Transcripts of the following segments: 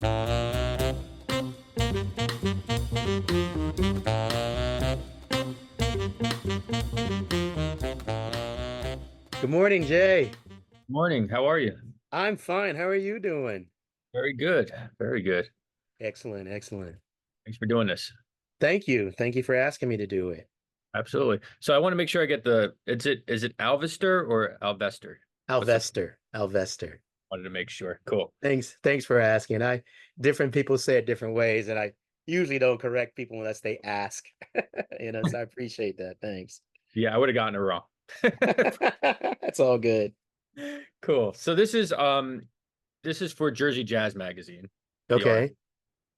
Good morning, Jay. Morning. How are you? I'm fine. How are you doing? Very good. Very good. Excellent, excellent. Thanks for doing this. Thank you. Thank you for asking me to do it. Absolutely. So I want to make sure I get is it Alvester or Alvester? What's the Alvester, Alvester. wanted to make sure. Cool. Thanks for asking. Different people say it different ways, and I usually don't correct people unless they ask. So I appreciate that. Thanks. Yeah, I would have gotten it wrong. That's all good. Cool. So this is for Jersey Jazz Magazine, the art. Okay.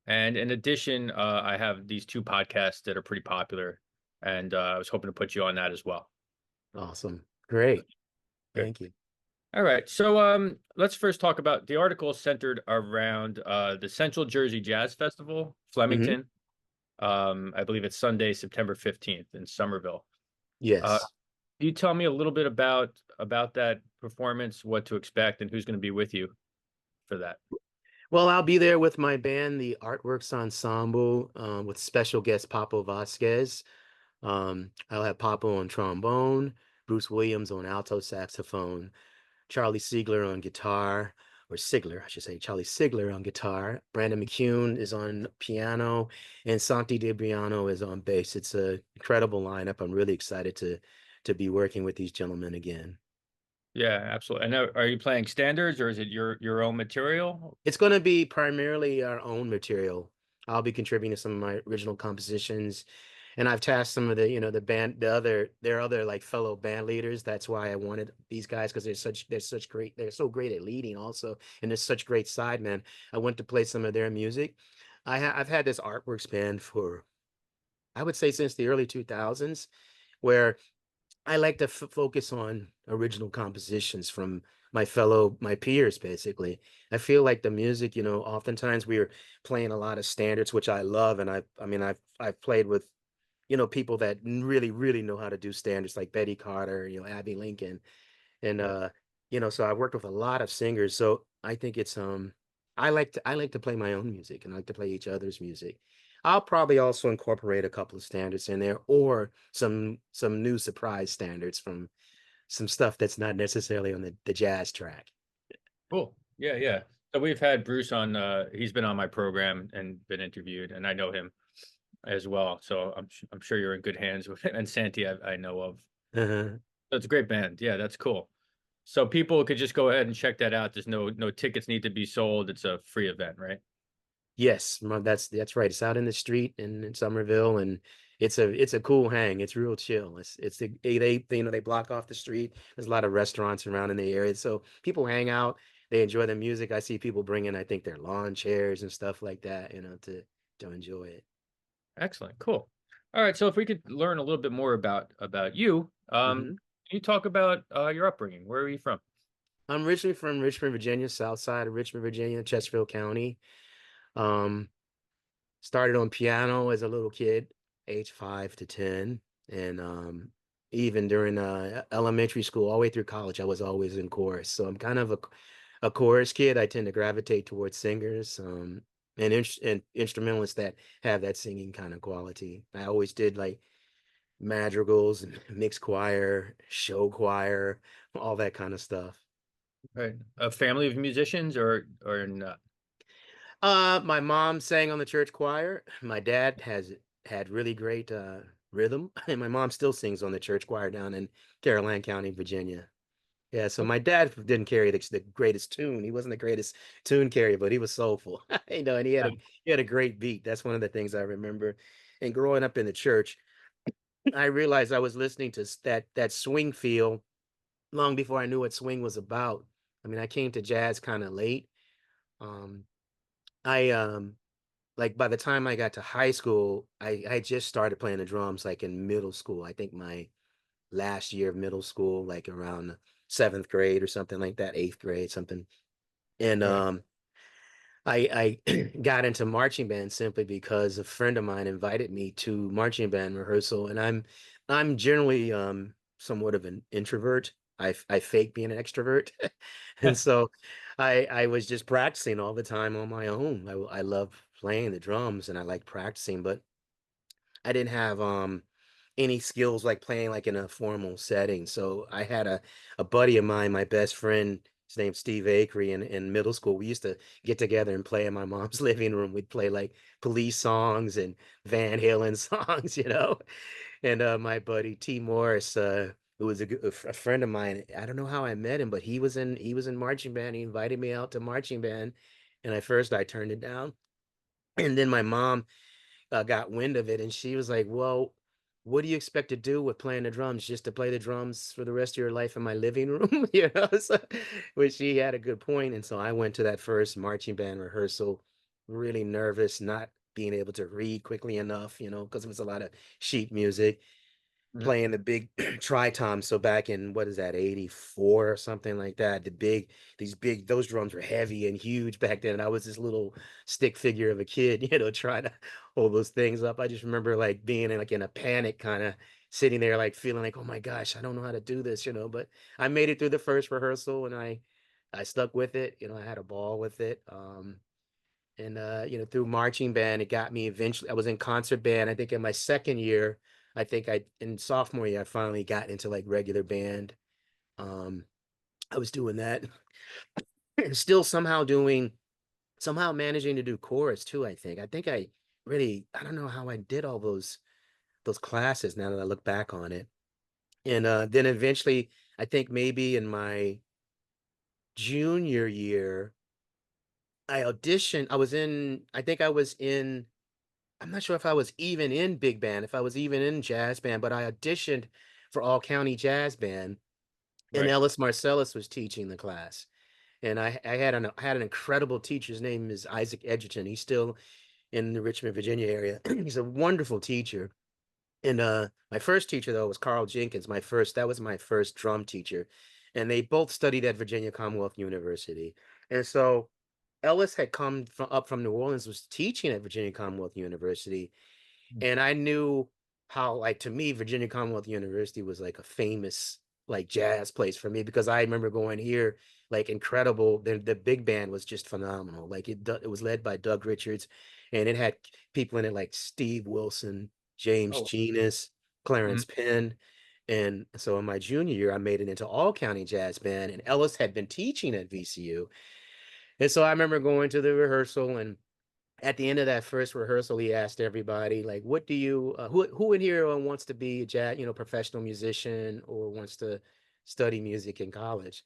And in addition, I have these two podcasts that are pretty popular, and I was hoping to put you on that as well. Awesome. Great. Good. Thank you. All right. So let's first talk about the article centered around the Central Jersey Jazz Festival, Hmm. Flemington. I believe it's Sunday, September 15th in Somerville. Uh, Yes. can you tell me a little bit about that performance, what to expect, and who's going to be with you for that? Well, I'll be there with my band, the Artworks Ensemble, with special guest Papo Vázquez. I'll have Papo on trombone, Bruce Williams on alto saxophone, Charlie Sigler on guitar, or Sigler, I should say, Charlie Sigler on guitar. Brandon McCune is on piano, and Santi Debriano is on bass. It's an incredible lineup. I'm really excited to be working with these gentlemen again. Yeah, absolutely. And are you playing standards or is it your own material? It's going to be primarily our own material. I'll be contributing to some of my original compositions, and I've tasked some of their other like fellow band leaders. That's why I wanted these guys because they're so great at leading also, and they're such great sidemen. I went to play some of their music. I've had this artworks band for I would say since the early 2000s, where I like to f focus on original compositions from my peers, basically. I feel like the music, oftentimes we are playing a lot of standards, which I love, and I mean, I've played with, people that really, really know how to do standards, like Betty Carter, Abbey Lincoln, and Yeah. so I've worked with a lot of singers. So I think I like to play my own music and I like to play each other's music. I'll probably also incorporate a couple of standards in there or some new surprise standards from some stuff that's not necessarily on the jazz track. Cool. Yeah, yeah. So we've had Bruce on, he's been on my program and been interviewed, and I know him as well. So I'm sure you're in good hands with him. And Santi, I know of. Uh-huh. So it's a great band. Yeah, that's cool. So people could just go ahead and check that out. There's no tickets need to be sold. It's a free event, right? Yes, that's right. It's out in the street in Somerville, and it's a cool hang. It's real chill. They block off the street. There's a lot of restaurants around in the area, so people hang out. They enjoy the music. I see people bringing, I think, their lawn chairs and stuff like that, to enjoy it. Excellent. Cool. All right. So if we could learn a little bit more about you, Hmm. can you talk about your upbringing? Where are you from? I'm originally from Richmond, Virginia, south side of Richmond, Virginia, Chesterfield County. Um, Started on piano as a little kid, age 5 to 10, and even during elementary school, all the way through college, I was always in chorus. So I'm kind of a chorus kid. I tend to gravitate towards singers, and instrumentalists that have that singing kind of quality. I always did like madrigals and mixed choir, show choir, all that kind of stuff. Right. A family of musicians or not? My mom sang on the church choir. My dad has had really great rhythm, and my mom still sings on the church choir down in Caroline County, Virginia. Yeah, so Okay. my dad didn't carry the greatest tune. He wasn't the greatest tune carrier, but he was soulful. And he had a great beat. That's one of the things I remember. And growing up in the church, I realized I was listening to that swing feel long before I knew what swing was about. I mean, I came to jazz kind of late. Um, I like by the time I got to high school, I just started playing the drums like in middle school. I think my last year of middle school, like around seventh grade or something like that, eighth grade, something. And Right. I got into marching band simply because a friend of mine invited me to marching band rehearsal, and I'm generally somewhat of an introvert. I fake being an extrovert, and so I was just practicing all the time on my own. I love playing the drums and I like practicing, but I didn't have any skills like playing like in a formal setting. So I had a buddy of mine, my best friend, his name's Steve Akery, in middle school. We used to get together and play in my mom's living room. We'd play like Police songs and Van Halen songs, you know. And my buddy T Morris, who was a friend of mine, I don't know how I met him, but he was in marching band. He invited me out to marching band, and at first I turned it down. And then my mom got wind of it, and she was like, "Well, what do you expect to do with playing the drums? Just to play the drums for the rest of your life in my living room?" You know, so, which she had a good point. And so I went to that first marching band rehearsal, really nervous, not being able to read quickly enough, you know, because it was a lot of sheet music Mhm. playing the big tri-tom. So back in what is that, 84 or something like that. Those drums were heavy and huge back then. And I was this little stick figure of a kid, you know, trying to hold those things up. I just remember like being in a panic, kind of sitting there, like feeling like, oh my gosh, I don't know how to do this, you know. But I made it through the first rehearsal and I stuck with it, you know, I had a ball with it. And you know, through marching band, it got me eventually. I was in concert band. I think in my second year, I think I in sophomore year, I finally got into like regular band. Um, I was doing that, and still somehow managing to do chorus too. I think I don't know how I did all those classes now that I look back on it. And then eventually, I think maybe in my junior year, I auditioned. I think I was in I'm not sure if I was even in big band, if I was even in jazz band, but I auditioned for all county jazz band, and Right. Ellis Marsalis was teaching the class. And I had an incredible teacher. His name is Isaac Edgerton. He's still in the Richmond, Virginia area. He's a wonderful teacher. And my first teacher though was Carl Jenkins. That was my first drum teacher. And they both studied at Virginia Commonwealth University. And so Ellis had come up from New Orleans, was teaching at Virginia Commonwealth University, Mm. and I knew how, like, to me, Virginia Commonwealth University was like a famous like jazz place for me because I remember going here, like incredible. The big band was just phenomenal. Like it was led by Doug Richards, and it had people in it like Steve Wilson, James Oh. Genus, Mhm. Clarence Penn. And so in my junior year, I made it into all county jazz band, and Ellis had been teaching at VCU. And so I remember going to the rehearsal, and at the end of that first rehearsal, he asked everybody, like, what do you, who in here wants to be a jazz, you know, professional musician or wants to study music in college?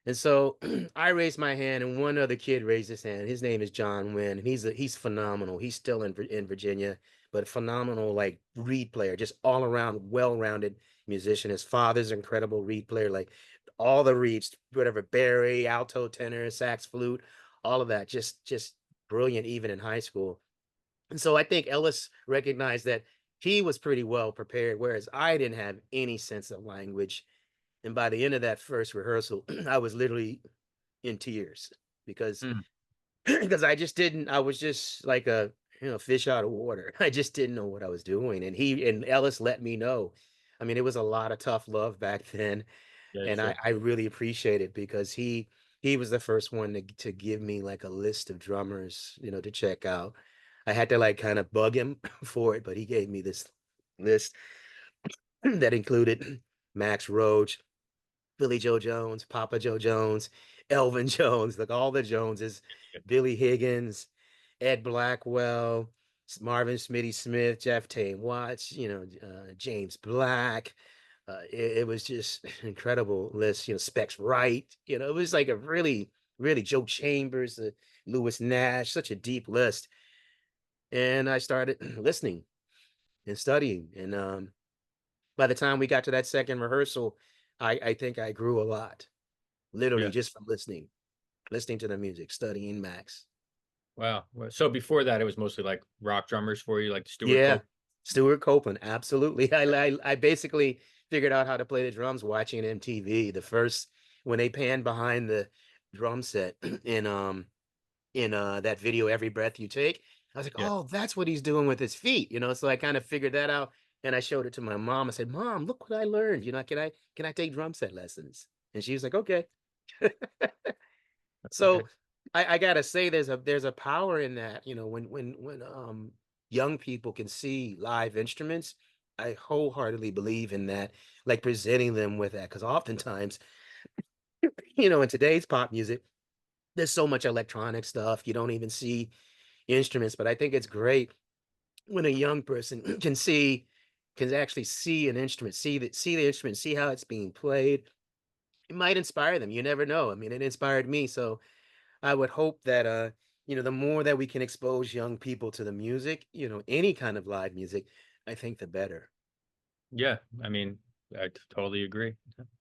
And so I raised my hand, and one other kid raised his hand. His name is John Wynn, and he's phenomenal. He's still in Virginia, but phenomenal like reed player, just all around well-rounded musician. His father's an incredible reed player, like all the reeds, whatever, Barry, alto, tenor, sax, flute, all of that, just brilliant even in high school. And so I think Ellis recognized that he was pretty well prepared, whereas I didn't have any sense of language. And by the end of that first rehearsal, I was literally in tears because Mm. because I was just like a fish out of water. I just didn't know what I was doing. And Ellis let me know. I mean, it was a lot of tough love back then. Yeah, And I, sure. I really appreciate it because he was the first one to give me like a list of drummers, to check out. I had to like kind of bug him for it, but he gave me this list that included Max Roach, Billy Joe Jones, Papa Joe Jones, Elvin Jones, like all the Joneses, Billy Higgins, Ed Blackwell, Marvin Smitty Smith, Jeff Tate Watts, James Black. It was just an incredible list. Specs Wright. It was like a really, really Joe Chambers, Lewis Nash, such a deep list. And I started listening and studying. And by the time we got to that second rehearsal, I think I grew a lot, literally Yeah. just from listening to the music, studying Max. Wow. So before that, it was mostly like rock drummers for you, like Stuart Yeah, Cope. Stuart Copeland, absolutely. I basically figured out how to play the drums watching MTV. The first when they panned behind the drum set in that video, Every Breath You Take, I was like, Yeah. oh, that's what he's doing with his feet. So I kind of figured that out, and I showed it to my mom. I said, Mom, look what I learned. Can I take drum set lessons? And she was like, okay. So I gotta say there's a power in that, you know, when young people can see live instruments, I wholeheartedly believe in that, like presenting them with that. Because oftentimes, you know, in today's pop music, there's so much electronic stuff, you don't even see instruments. But I think it's great when a young person can actually see an instrument, see the instrument, see how it's being played. It might inspire them. You never know. I mean, it inspired me. So I would hope that you know, the more that we can expose young people to the music, you know, any kind of live music, I think the better. Yeah, I mean, I totally agree.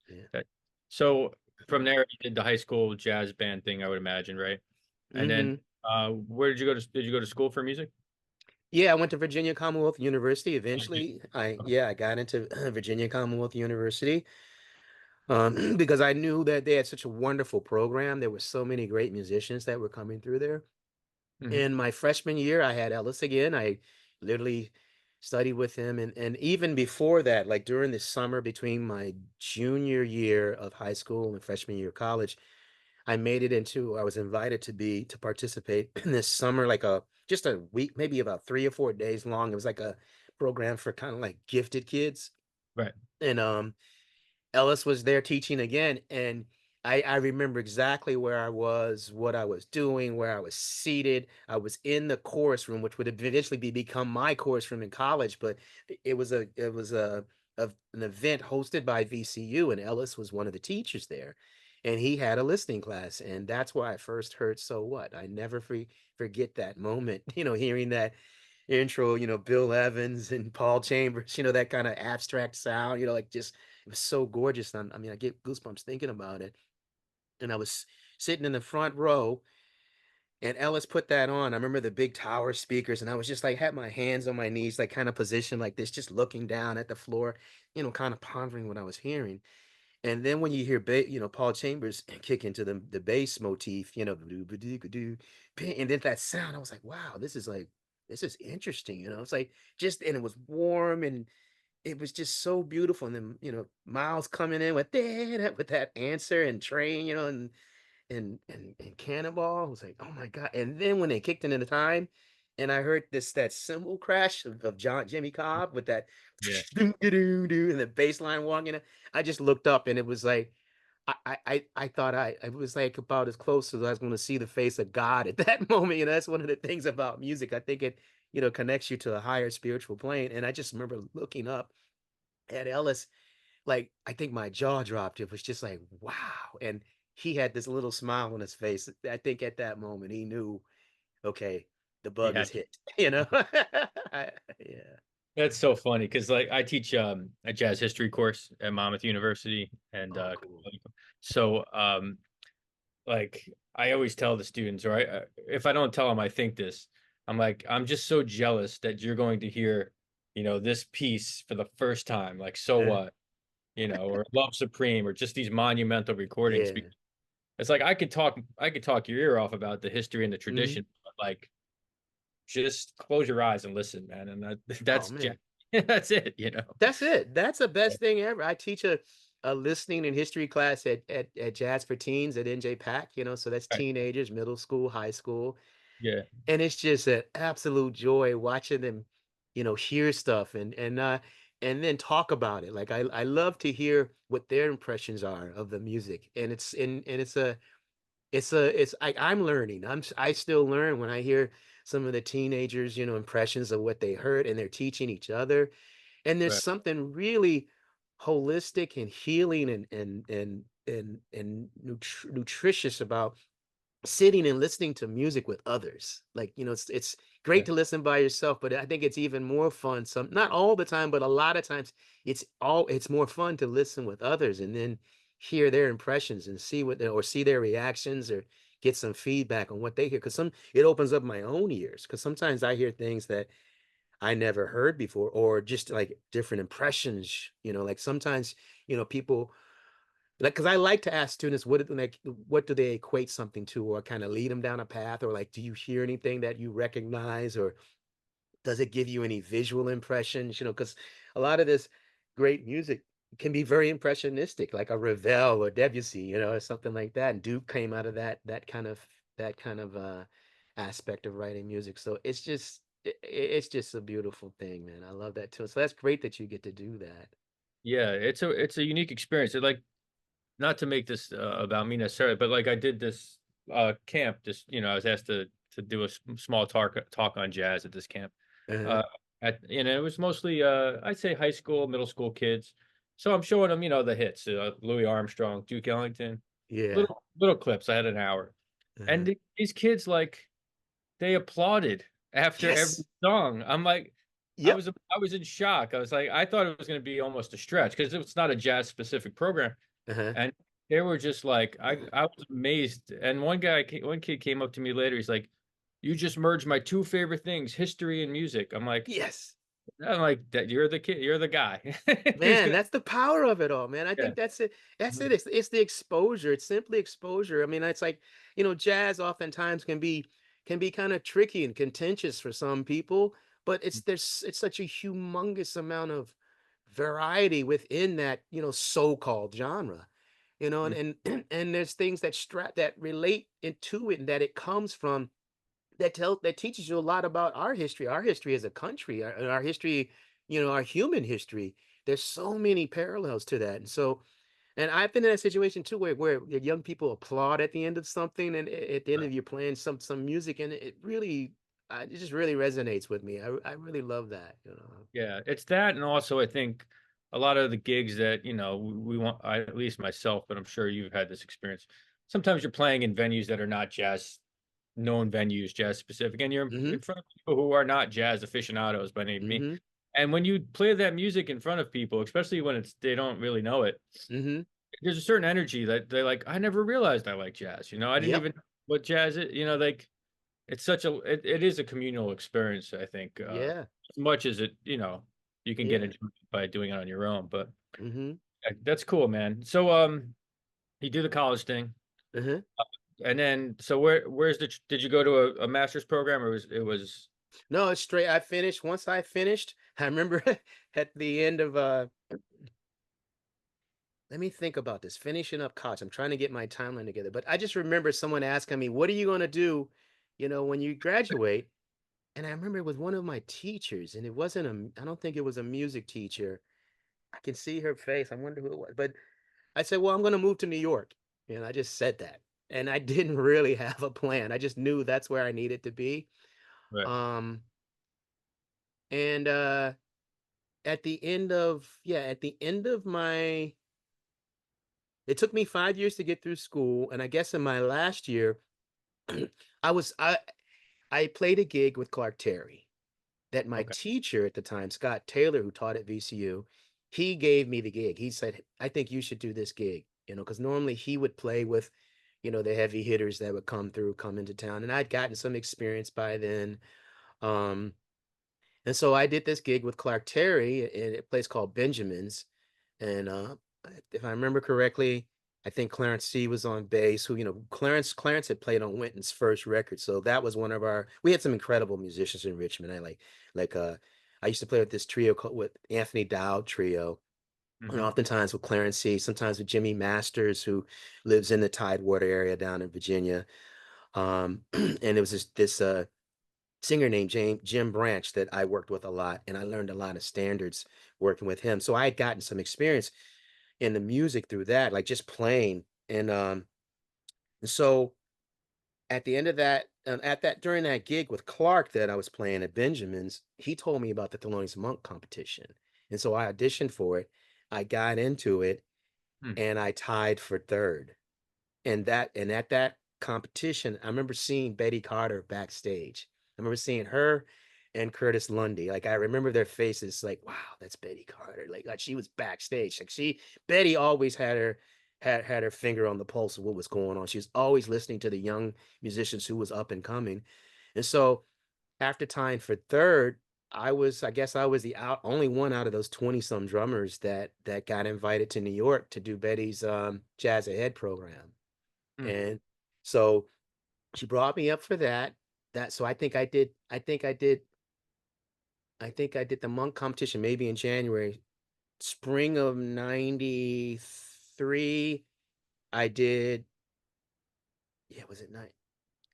Yeah. That- So from there, you did the high school jazz band thing, I would imagine, right? And then, Hmm. where did you go to? Did you go to school for music? Yeah, I went to Virginia Commonwealth University. Oh, you did? Eventually, I Okay. yeah, I got into Virginia Commonwealth University because I knew that they had such a wonderful program. There were so many great musicians that were coming through there. Mhm. In my freshman year, I had Ellis again. I literally studied with him, and even before that, like during the summer between my junior year of high school and freshman year of college, I was invited to participate in this summer, like a just a week, maybe about 3 or 4 days long. It was like a program for kind of like gifted kids. Right. And Ellis was there teaching again, and I remember exactly where I was, what I was doing, where I was seated. I was in the chorus room, which would eventually become my chorus room in college, but it was an event hosted by VCU, and Ellis was one of the teachers there, and he had a listening class, and that's where I first heard "So What." I never forget that moment, you know, hearing that intro, you know, Bill Evans and Paul Chambers, you know, that kind of abstract sound, you know, like just it was so gorgeous. I mean, I get goosebumps thinking about it. And I was sitting in the front row and Ellis put that on. I remember the big tower speakers, and I was just like had my hands on my knees, like kind of positioned like this, just looking down at the floor, you know, kind of pondering what I was hearing. And then when you hear you know, Paul Chambers kick into the bass motif, you know, and then that sound, I was like, wow, this is interesting, you know. It's like just and it was warm and it was just so beautiful. And then, you know, Miles coming in with that answer and train, you know, and Cannonball. I was like, oh my God. And then when they kicked into the time and I heard that cymbal crash of Jimmy Cobb with that Yeah. and the bass line walking in, I just looked up and it was like I thought I was like about as close as I was going to see the face of God at that moment. You know, that's one of the things about music. I think it, you know, connects you to a higher spiritual plane. And I just remember looking up at Ellis, like I think my jaw dropped. It was just like, wow. And he had this little smile on his face. I think at that moment he knew, okay, the He bug is had you. hit, you know? Yeah. That's so funny because like I teach a jazz history course at Monmouth University, and Oh, cool. so like I always tell the students, or if I don't tell them, I think this. I'm like, I'm just so jealous that you're going to hear, this piece for the first time. Like, so Yeah. what, or Love Supreme, or just these monumental recordings. Yeah. It's like I could talk your ear off about the history and the Hmm. tradition, but like, just close your eyes and listen, man. And Oh that's man. that's it. That's it. That's the best thing ever. I teach a listening and history class at Jazz for Teens at NJ Pack, you know, so that's Right. teenagers, middle school, high school. Yeah. And it's just an absolute joy watching them, you know, hear stuff and then talk about it. Like I love to hear what their impressions are of the music. And I'm learning. I still learn when I hear some of the teenagers, you know, impressions of what they heard and they're teaching each other. And there's Right. something really holistic and healing and nutritious about sitting and listening to music with others. Like, you know, it's great Right. to listen by yourself, but I think it's even more fun not all the time, but a lot of times it's more fun to listen with others and then hear their impressions and or see their reactions or get some feedback on what they hear. Cause it opens up my own ears. Cause sometimes I hear things that I never heard before, or just like different impressions, you know, like sometimes, you know, people like because I like to ask students what do they equate something to, or kind of lead them down a path, or like, do you hear anything that you recognize, or does it give you any visual impressions? You know, because a lot of this great music can be very impressionistic, like a Ravel or Debussy, or something like that. And Duke came out of that kind of aspect of writing music. So it's just a beautiful thing, man. I love that too. So that's great that you get to do that. Yeah, it's a unique experience. It, like, not to make this about me necessarily, but like I did this camp. This, I was asked to do a small talk on jazz at this camp. Uh-huh. Uh, it was mostly I'd say high school, middle school kids. So I'm showing them, the hits, Louis Armstrong, Duke Ellington, Yeah. little clips. I had an hour, and Uh-huh. these kids, like, they applauded after every Yes. song. I'm like, Yep. I was in shock. I was like, I thought it was going to be almost a stretch because it's not a jazz specific program, Uh-huh. and they were just like, I was amazed. And one kid came up to me later. He's like, "You just merged my two favorite things, history and music." Yes. I'm like, that you're the kid, you're the guy who's Man, gonna, that's the power of it all, man. I yeah. think that's it. That's Mhm. it. It's the exposure. It's simply exposure. I mean, it's like, jazz oftentimes can be kind of tricky and contentious for some people, but it's such a humongous amount of variety within that, so-called genre. And there's things that relate into it and that it comes from that teaches you a lot about our history as a country, our history, our human history. There's so many parallels to that, and I've been in a situation too where the young people applaud at the end of something, and at the end of you playing some music, and it just really resonates with me. I really love that. Yeah, it's that, and also I think a lot of the gigs that we want, at least myself, but I'm sure you've had this experience. Sometimes you're playing in venues that are not jazz known venues, jazz specific, and you're Mm-hmm. in front of people who are not jazz aficionados by any means. Mm-hmm. And when you play that music in front of people, especially when they don't really know it, Mm-hmm. there's a certain energy that they're like, I never realized I like jazz. I didn't Yep. even know what jazz is. Like, it's such it is a communal experience, I think, Yeah. as much as you can get Yeah. into it by doing it on your own. But Mm-hmm. that's cool, man. So you do the college thing, Uh-huh. and then so where's did you go to a master's program, or was No, it's straight. I finished. Once I finished, I remember at the end of let me think about this. Finishing up college. I'm trying to get my timeline together, but I just remember someone asking me, "What are you going to do, when you graduate?" And I remember it was one of my teachers, and it wasn't I don't think it was a music teacher. I can see her face. I wonder who it was. But I said, "Well, I'm going to move to New York." And I just said that. And I didn't really have a plan. I just knew that's where I needed to be. right? Um, and at the end of my it took me 5 years to get through school, and I guess in my last year, I was I played a gig with Clark Terry that my Okay. teacher at the time, Scott Taylor, who taught at VCU, he gave me the gig. He said, "I think you should do this gig," because normally he would play with, the heavy hitters that would come into town, and I'd gotten some experience by then. Um, and so I did this gig with Clark Terry in a place called Benjamin's, and if I remember correctly, I think Clarence C was on bass. Who Clarence had played on Wynton's first record, so that was one of our. We had some incredible musicians in Richmond. I used to play with this trio with Anthony Dowd trio, and Hmm. oftentimes with Clarence C, sometimes with Jimmy Masters, who lives in the Tidewater area down in Virginia. And it was this singer named Jim Branch that I worked with a lot, and I learned a lot of standards working with him. So I had gotten some experience in the music through that, like just playing. And so at the end of that, at that during that gig with Clark that I was playing at Benjamin's, he told me about the Thelonious Monk competition, and so I auditioned for it. I got into it, and I tied for third. And at that competition, I remember seeing Betty Carter backstage. I remember seeing her and Curtis Lundy. Like I remember their faces, like, wow, that's Betty Carter. Like she was backstage. Betty always had her finger on the pulse of what was going on. She was always listening to the young musicians who was up and coming. And so after tying for third, I guess I was the only one out of those 20 some drummers that got invited to New York to do Betty's Jazz Ahead program. And so she brought me up for that. So I think I did the monk competition maybe in January. spring of 93, I did, yeah, was it nine?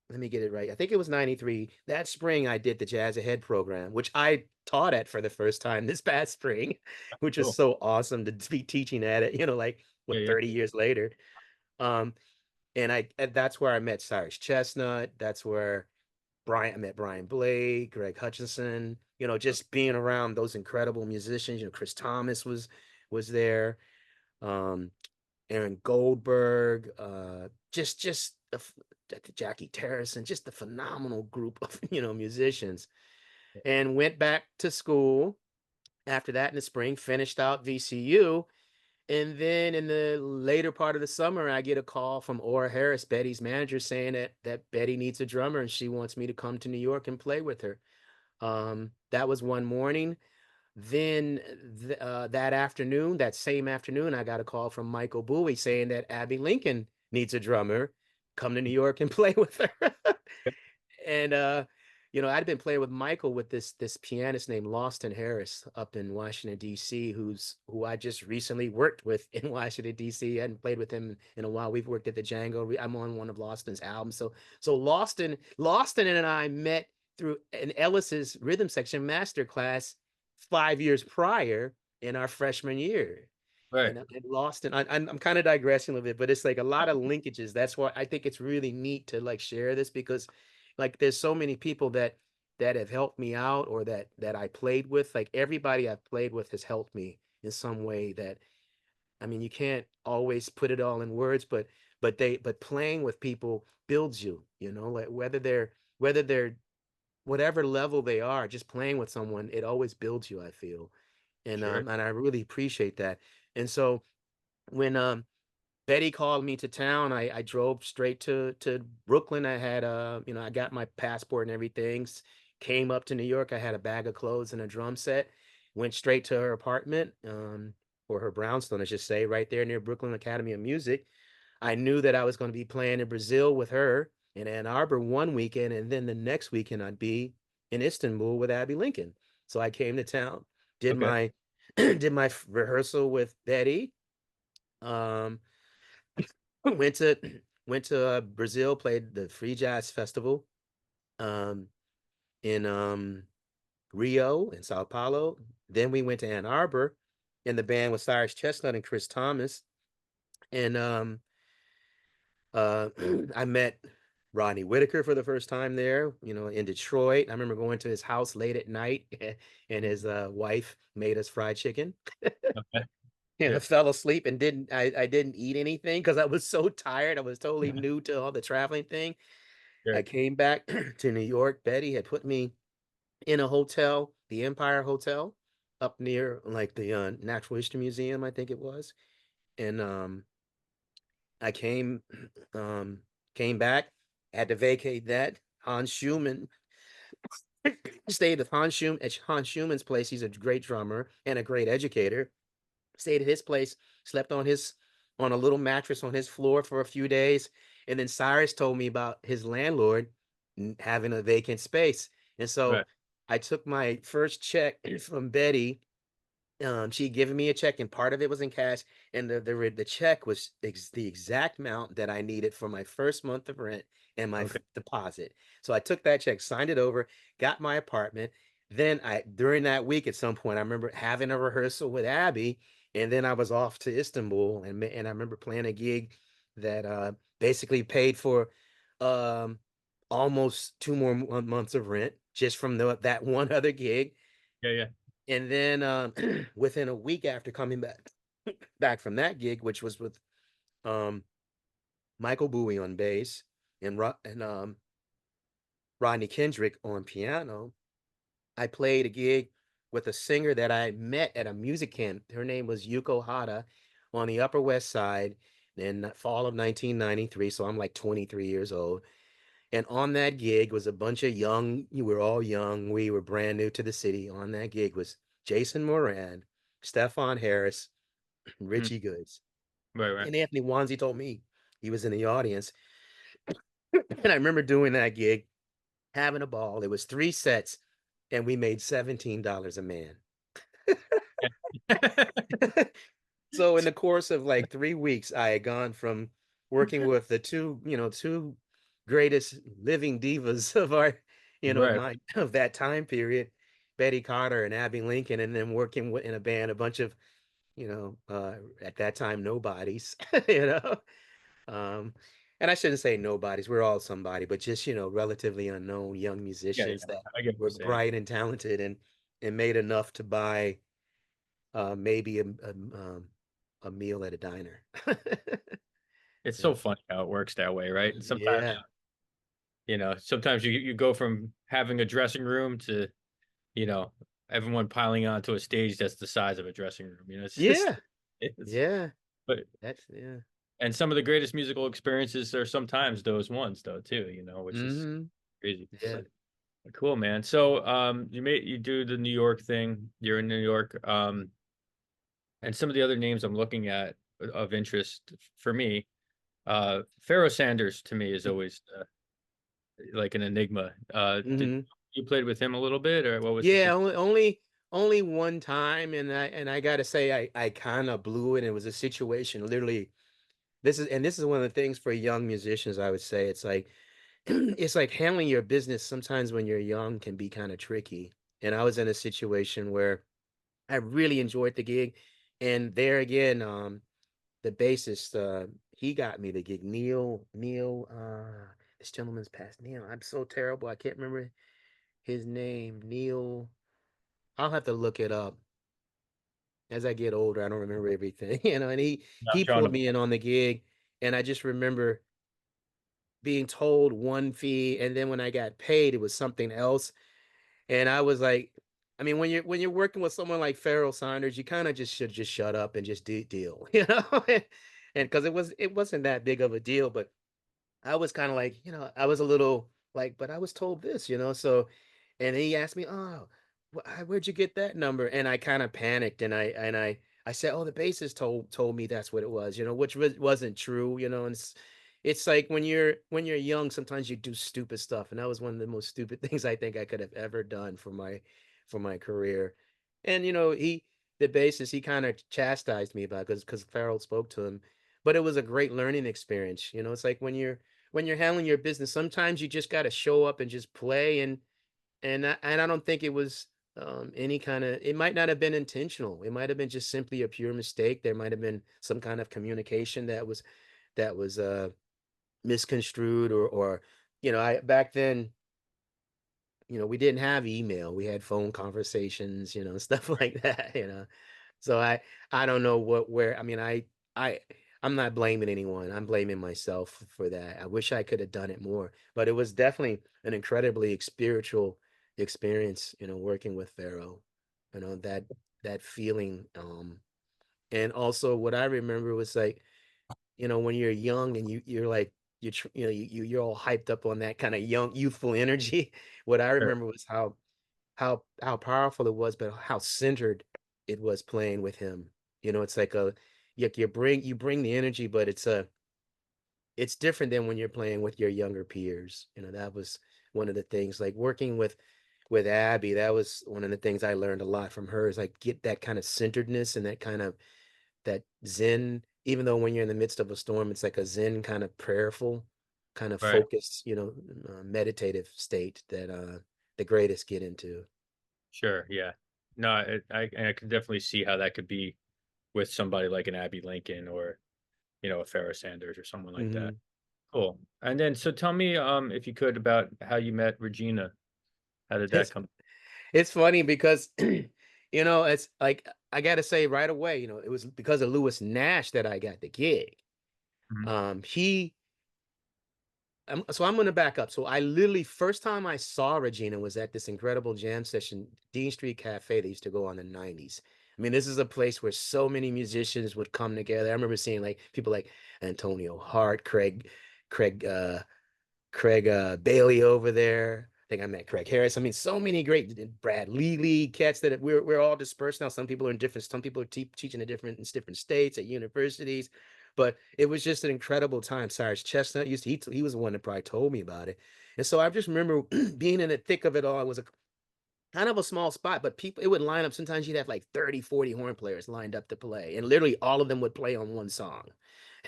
Let me get it right. I think it was 93. That spring, I did the Jazz Ahead program, which I taught at for the first time this past spring, which was Cool. so awesome to be teaching at it, like Yeah, what, yeah. 30 years later. Um, and that's where I met Cyrus Chestnut. That's where I met Brian Blake, Greg Hutchinson, just being around those incredible musicians. Chris Thomas was there. Um, Aaron Goldberg, just Jackie Terrison, just a phenomenal group of musicians, and went back to school after that in the spring, finished out VCU, and then in the later part of the summer, I get a call from Ora Harris, Betty's manager, saying that Betty needs a drummer and she wants me to come to New York and play with her. That was one morning. Then that same afternoon, I got a call from Michael Bowie saying that Abbey Lincoln needs a drummer. Come to New York and play with her. And I'd been playing with Michael with this pianist named Lawston Harris up in Washington, D.C., who I just recently worked with in Washington, D.C. I hadn't played with him in a while. We've worked at the Django. I'm on one of Lawston's albums. So Lawston and I met through an Ellis's rhythm section master class 5 years prior in our freshman year. Right. And Lost, and I'm kind of digressing a little bit, but it's like a lot of linkages. That's why I think it's really neat to like share this, because like there's so many people that have helped me out, or that I played with. Like everybody I've played with has helped me in some way. That I mean, you can't always put it all in words, but playing with people builds you, like whether they're whatever level they are, just playing with someone, it always builds you, I feel. And Sure. and I really appreciate that. And so when Betty called me to town, I drove straight to Brooklyn. I had I got my passport and everything. Came up to New York. I had a bag of clothes and a drum set. Went straight to her apartment, or her brownstone, I should say, right there near Brooklyn Academy of Music. I knew that I was going to be playing in Brazil with her in Ann Arbor one weekend, and then the next weekend I'd be in Istanbul with Abbey Lincoln. So I came to town, did Okay. my did my rehearsal with Betty. Um, went to Brazil, played the Free Jazz Festival um, in Rio and Sao Paulo. Then we went to Ann Arbor, and the band was Cyrus Chestnut and Chris Thomas. And uh, I met Rodney Whitaker for the first time there, in Detroit. I remember going to his house late at night, and his wife made us fried chicken. Okay. And I Yeah. fell asleep and I didn't eat anything because I was so tired. I was totally new to all the traveling thing. I Sure. came back to New York. Betty had put me in a hotel, the Empire Hotel, up near like the Natural History Museum, I think it was. And I um, came back, had to vacate that. Hans Schumann stayed with at Hans Schumann's place. He's a great drummer and a great educator. Stayed at his place, slept on a little mattress on his floor for a few days. And then Cyrus told me about his landlord having a vacant space. And so Right. I took my first check from Betty. She'd given me a check, and part of it was in cash, and the check was the exact amount that I needed for my first month of rent and my Okay. deposit. So I took that check, signed it over, got my apartment. Then during that week, at some point, I remember having a rehearsal with Abbey, and then I was off to Istanbul, and I remember playing a gig that basically paid for um, almost two more months of rent just from that one other gig. Yeah, yeah. And then within a week after coming back from that gig, which was with um, Michael Bowie on bass and Rodney Kendrick on piano, I played a gig with a singer that I met at a music camp. Her name was Yuko Hata on the Upper West Side in the fall of 1993. So I'm like 23 years old. And on that gig was a bunch of you were all young. We were brand new to the city. On that gig was Jason Moran, Stefan Harris, Mm. Richie Goods. Right, right. And Anthony Wanzi told me he was in the audience. And I remember doing that gig, having a ball. It was three sets, and we made $17 a man. So in the course of like 3 weeks, I had gone from working with the two greatest living divas of our, Right. my of that time period, Betty Carter and Abbey Lincoln, and then working with in a band, a bunch of, at that time nobodies, you know. Um, and I shouldn't say nobodies, we're all somebody, but just, relatively unknown young Yeah, musicians yeah. that I get what were you're saying. bright and talented and made enough to buy maybe a meal at a diner. It's Yeah. so funny how it works that way, right? And sometimes, Yeah. sometimes you go from having a dressing room to, you know, everyone piling onto a stage that's the size of a dressing room. It's just, Yeah. it's, Yeah. but That's yeah. and some of the greatest musical experiences are sometimes those ones though too, which is Hmm. crazy. Yeah. But cool, man. So you do the New York thing. You're in New York. And some of the other names I'm looking at of interest for me, Pharoah Sanders to me is always like an enigma. Did Hmm. you played with him a little bit, or what was the Yeah, situation? only one time, and I gotta say I kind of blew it. It was a situation literally. This is one of the things for young musicians, I would say. It's like it's like handling your business sometimes when you're young can be kind of tricky. And I was in a situation where I really enjoyed the gig. And there again, the bassist, he got me the gig. This gentleman's past Neil. I'm so terrible. I can't remember his name. Neil. I'll have to look it up. As I get older, I don't remember everything, and he Not drawing pulled a me in on the gig, and I just remember being told one fee, and then when I got paid, it was something else. And I was like, I mean, when you're working with someone like Pharoah Sanders, you kind of just should just shut up and just deal, and because it wasn't that big of a deal, but I was kind of like, I was a little like, but I was told this, so, and he asked me, oh, where'd you get that number? And I kind of panicked, and I said, oh, the bassist told me that's what it was, which wasn't true, and it's like when you're young, sometimes you do stupid stuff, and that was one of the most stupid things I think I could have ever done for my career. And the bassist, he kind of chastised me about it because Farrell spoke to him, but it was a great learning experience. It's like when you're handling your business, sometimes you just got to show up and just play. And I don't think it was any kind of. It might not have been intentional. It might have been just simply a pure mistake. There might have been some kind of communication that was misconstrued, or I back then. We didn't have email. We had phone conversations, stuff like that. So I don't know where. I mean, I I'm not blaming anyone. I'm blaming myself for that. I wish I could have done it more, but it was definitely an incredibly spiritual experience, working with Pharaoh. That feeling. And also what I remember was like, when you're young and you're like you're all hyped up on that kind of young youthful energy. What I Sure. remember was how powerful it was, but how centered it was playing with him. It's like you bring the energy, but it's different than when you're playing with your younger peers. That was one of the things, like working with Abby. That was one of the things I learned a lot from her, is like get that kind of centeredness and that zen, even though when you're in the midst of a storm, it's like a zen kind of prayerful, kind of Right. focused, meditative state that the greatest get into. Sure. Yeah. No, I can definitely see how that could be with somebody like an Abby Lincoln or a Pharoah Sanders or someone like that. Hmm. Cool. And then so tell me if you could about how you met Regina. How did that It's come? it's funny because it's like I gotta say right away, it was because of Lewis Nash that I got the gig. Mhm. He So I'm going to back up. So I literally first time I saw Regina was at this incredible jam session, Dean Street Cafe. They used to go on in the 90s. I mean, this is a place where so many musicians would come together. I remember seeing like people like Antonio Hart, Craig Bailey over there. I think I met Craig Harris. I mean, so many great Brad Lee cats that we're all dispersed now. Some people are in different. Some people are teaching in different states at universities. But it was just an incredible time. Cyrus Chestnut used to he was the one that probably told me about it. And so I just remember being in the thick of it all. kind of a small spot, but people, it would line up. Sometimes you'd have like 30, 40 horn players lined up to play, and literally all of them would play on one song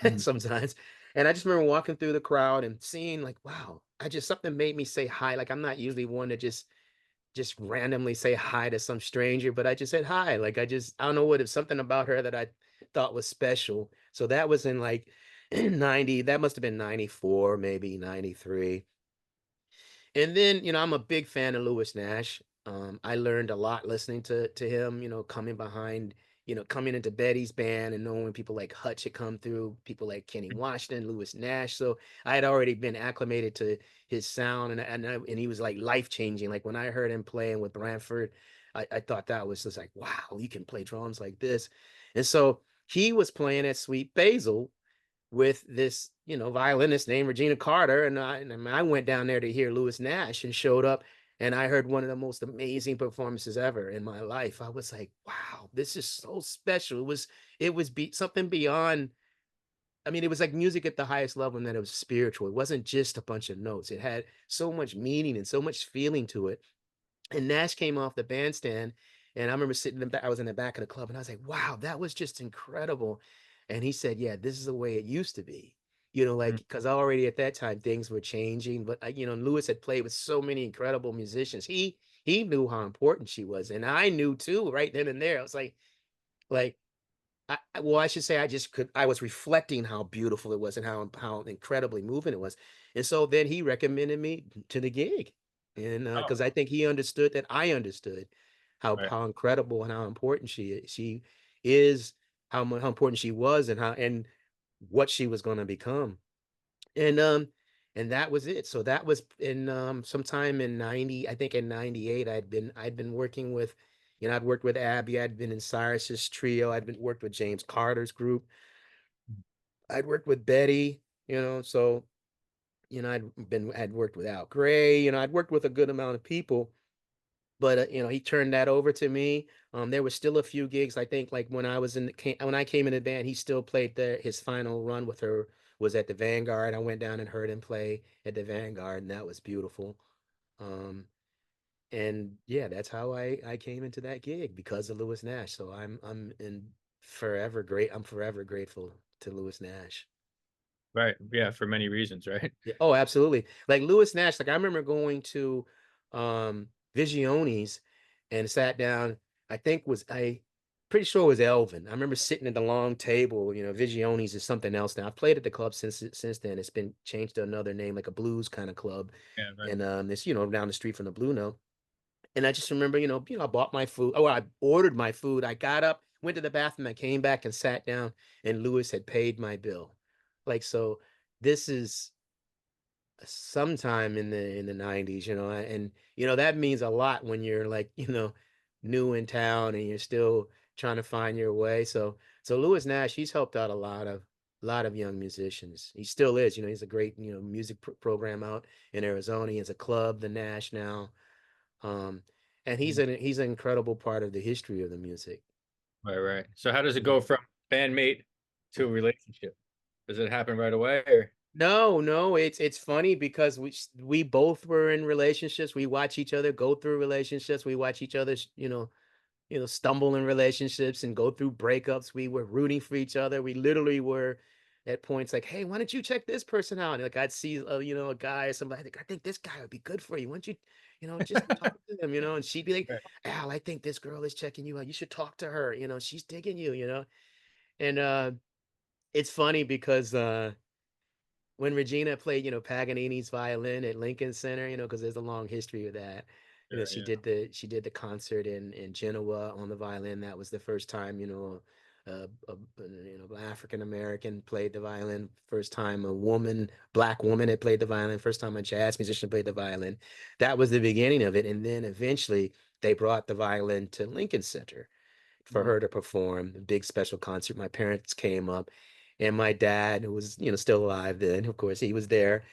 Mhm. sometimes. And I just remember walking through the crowd and seeing like, wow, I just, something made me say hi. Like I'm not usually one to just randomly say hi to some stranger, but I just said hi. Like I don't know what, it's something about her that I thought was special. So that was in like 90, that must have been 94, maybe 93. And then, I'm a big fan of Lewis Nash. I learned a lot listening to him, coming behind, coming into Betty's band and knowing people like Hutch had come through, people like Kenny Washington, Lewis Nash. So I had already been acclimated to his sound, and he was like life changing. Like when I heard him playing with Branford, I thought that was just like, wow, you can play drums like this. And so he was playing at Sweet Basil with this, violinist named Regina Carter. And I went down there to hear Lewis Nash and showed up, and I heard one of the most amazing performances ever in my life. I was like, wow, this is so special. It was something beyond. I mean, it was like music at the highest level, and that it was spiritual. It wasn't just a bunch of notes. It had so much meaning and so much feeling to it. And Nash came off the bandstand, and I remember sitting in the back, I was in the back of the club, and I was like, wow, that was just incredible. And he said, yeah, this is the way it used to be. Like, Mhm. because already at that time things were changing. But Lewis had played with so many incredible musicians. He knew how important she was. And I knew too, right then and there. I was like, well, I should say I was reflecting how beautiful it was and how incredibly moving it was. And so then he recommended me to the gig. And Oh, because I think he understood that I understood how right. how incredible and how important she is, how important she was, and what she was going to become. And that was it. So that was in sometime in 90, I think in 98. I'd been working with, I'd worked with Abbey, I'd been in Cyrus's trio, I'd been worked with James Carter's group, I'd worked with Betty, so I'd worked with Al Gray, I'd worked with a good amount of people. But he turned that over to me. There was still a few gigs. I think like when I came in the band, he still played there. His final run with her was at the Vanguard. I went down and heard him play at the Vanguard, and that was beautiful. Um, and yeah, that's how I came into that gig, because of Lewis Nash. So I'm forever grateful to Lewis Nash. Right. Yeah, for many reasons, right? Yeah. Oh, absolutely. Like Lewis Nash, like I remember going to Vigione's and sat down, I think was I pretty sure it was Elvin. I remember sitting at the long table, Vigione's is something else now. I've played at the club since then. It's been changed to another name, like a blues kind of club. Yeah, right. And it's, down the street from the Blue Note. And I just remember, I bought my food. Oh, I ordered my food. I got up, went to the bathroom, I came back and sat down, and Lewis had paid my bill. Like, so this is sometime in the 90s, and that means a lot when you're like, new in town and you're still trying to find your way. So Lewis Nash, he's helped out a lot of young musicians. He still is, he's a great, music program out in Arizona. He has a club, the Nash now. Um, and he's Mhm. an incredible part of the history of the music. Right, right. So how does it Yeah. go from bandmate to a relationship? Does it happen right away or? No, no, it's funny because we both were in relationships. We watch each other go through relationships. We watch each other, stumble in relationships and go through breakups. We were rooting for each other. We literally were at points like, "Hey, why don't you check this person out?" And like I'd see, a guy or somebody. I think this guy would be good for you. Why don't you, just talk to him, And she'd be like, Right. "Al, I think this girl is checking you out. You should talk to her. She's digging you. And it's funny because when Regina played, Paganini's violin at Lincoln Center, because there's a long history of that. Sure, She yeah. did the concert in Genoa on the violin. That was the first time, African American played the violin. First time black woman had played the violin. First time a jazz musician played the violin. That was the beginning of it. And then eventually they brought the violin to Lincoln Center for Mhm. her to perform a big special concert. My parents came up, and my dad, who was still alive then, of course, he was there,